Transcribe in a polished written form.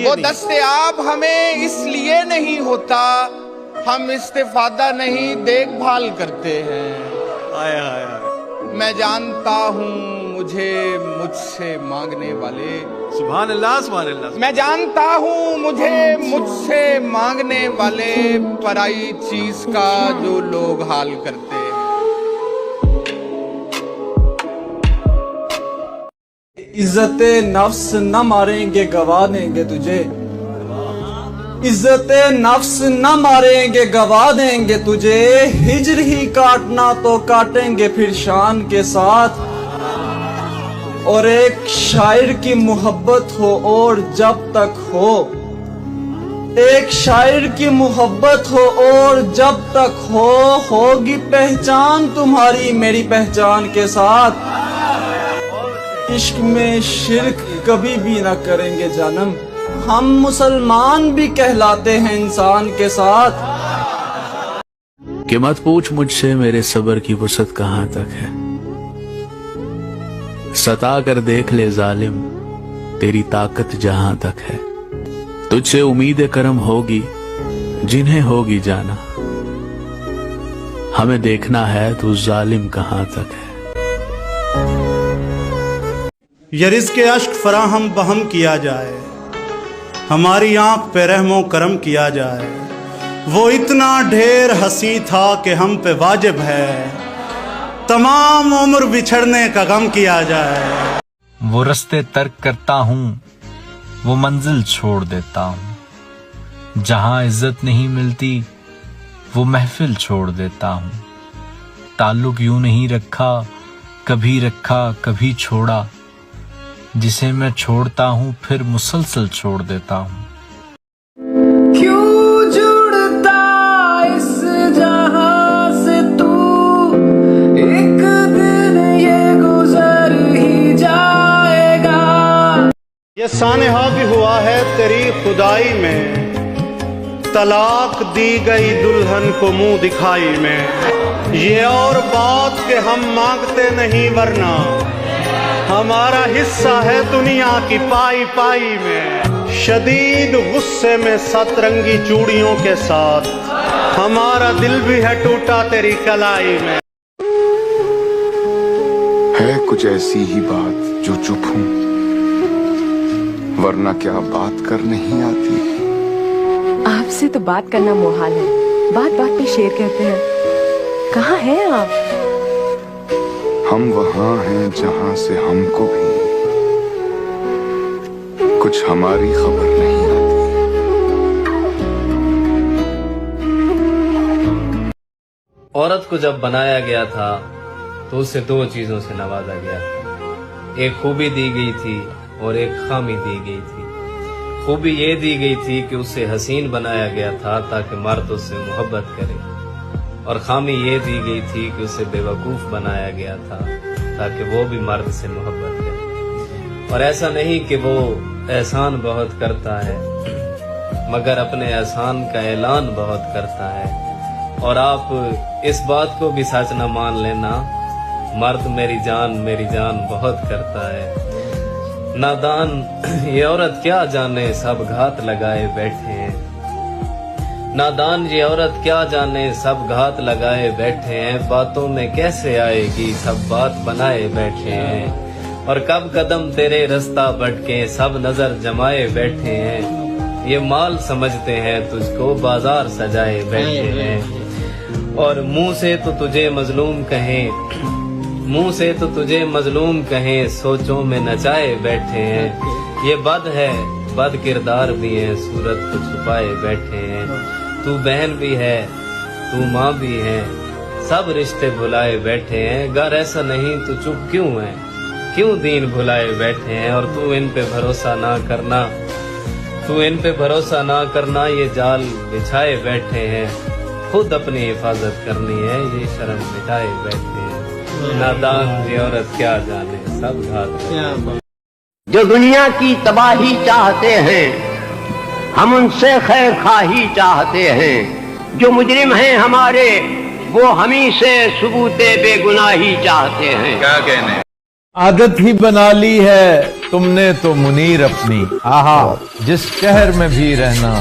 वो दस्तयाब हमें इसलिए नहीं होता, हम इस्तिफादा नहीं देखभाल करते हैं। आय आय आय। मैं जानता हूँ मुझे मुझसे मांगने वाले, सुभान अल्लाह सुभान अल्लाह। मैं जानता हूँ मुझे मुझसे मांगने वाले पराई चीज का जो लोग हाल करते हैं। इज्जते नफ्स न मारेंगे गवा देंगे तुझे, इज्जते नफ्स न मारेंगे गवा देंगे तुझे, हिजर ही काटना तो काटेंगे फिर शान के साथ। और एक शायर की मोहब्बत हो और जब तक हो, एक शायर की मोहब्बत हो और जब तक हो, होगी पहचान तुम्हारी मेरी पहचान के साथ। इश्क में शिरक कभी भी न करेंगे जानम, हम मुसलमान भी कहलाते हैं इंसान के साथ। कि मत पूछ मुझसे मेरे सब्र की वसअत कहाँ तक है, सता कर देख ले जालिम तेरी ताकत जहां तक है। तुझसे उम्मीद करम होगी जिन्हें होगी जाना, हमें देखना है तू जालिम कहाँ तक है। ये रिज़्क़ अश्क फराहम बहम किया जाए, हमारी आंख पे रहमो करम किया जाए। वो इतना ढेर हंसी था कि हम पे वाजिब है, तमाम उम्र बिछड़ने का गम किया जाए। वो रास्ते तर्क करता हूँ, वो मंजिल छोड़ देता हूँ, जहाँ इज्जत नहीं मिलती वो महफिल छोड़ देता हूँ। ताल्लुक यूं नहीं रखा कभी छोड़ा, जिसे मैं छोड़ता हूँ फिर मुसलसल छोड़ देता हूँ। क्यों जुड़ता इस जहां से तू, एक दिन ये गुजर ही जाएगा। ये सानहा भी हुआ है तेरी खुदाई में, तलाक दी गई दुल्हन को मुंह दिखाई में। ये और बात के हम मांगते नहीं वरना हमारा हिस्सा है दुनिया की पाई पाई में। शदीद गुस्से में सतरंगी चूड़ियों के साथ हमारा दिल भी है टूटा तेरी कलाई में। है कुछ ऐसी ही बात जो चुप हूँ, वरना क्या बात कर नहीं आती। आपसे तो बात करना मुहाल है, बात बात पे शेर कहते हैं। कहाँ हैं आप? हम वहाँ हैं जहाँ से हमको भी कुछ हमारी खबर नहीं आती। औरत को जब बनाया गया था तो उसे दो चीजों से नवाजा गया था, एक खूबी दी गई थी और एक खामी दी गई थी। खूबी ये दी गई थी कि उसे हसीन बनाया गया था ताकि मर्द उससे मोहब्बत करे, और खामी ये दी गई थी कि उसे बेवकूफ बनाया गया था ताकि वो भी मर्द से मोहब्बत करे। और ऐसा नहीं कि वो एहसान बहुत करता है, मगर अपने एहसान का ऐलान बहुत करता है। और आप इस बात को भी सच न मान लेना, मर्द मेरी जान बहुत करता है। नादान ये औरत क्या जाने सब घात लगाए बैठे हैं, नादान ये औरत क्या जाने सब घात लगाए बैठे हैं। बातों में कैसे आएगी सब बात बनाए बैठे हैं, और कब कदम तेरे रास्ता भटके सब नजर जमाए बैठे हैं। ये माल समझते हैं तुझको बाजार सजाए बैठे हैं, और मुंह से तो तुझे मजलूम कहें सोचों में नचाए बैठे हैं। ये बद है बद किरदार भी है सूरत को छुपाए बैठे हैं। तू बहन भी है तू माँ भी है, सब रिश्ते भुलाए बैठे हैं। गर ऐसा नहीं तो चुप क्यों है, क्यों दीन भुलाए बैठे हैं। और तू इन पे भरोसा ना करना, ये जाल बिछाए बैठे हैं। खुद अपनी हिफाजत करनी है ये शर्म मिटाए बैठे हैं। नादान ये औरत क्या जाने सब घात। जो दुनिया की तबाही चाहते हैं हम उनसे खैर खाही चाहते हैं, जो मुजरिम हैं हमारे वो हमी से सबूते बेगुनाही चाहते हैं। क्या कहने, आदत ही बना ली है تم نے تو منیر اپنی آہا جس شہر میں بھی رہنا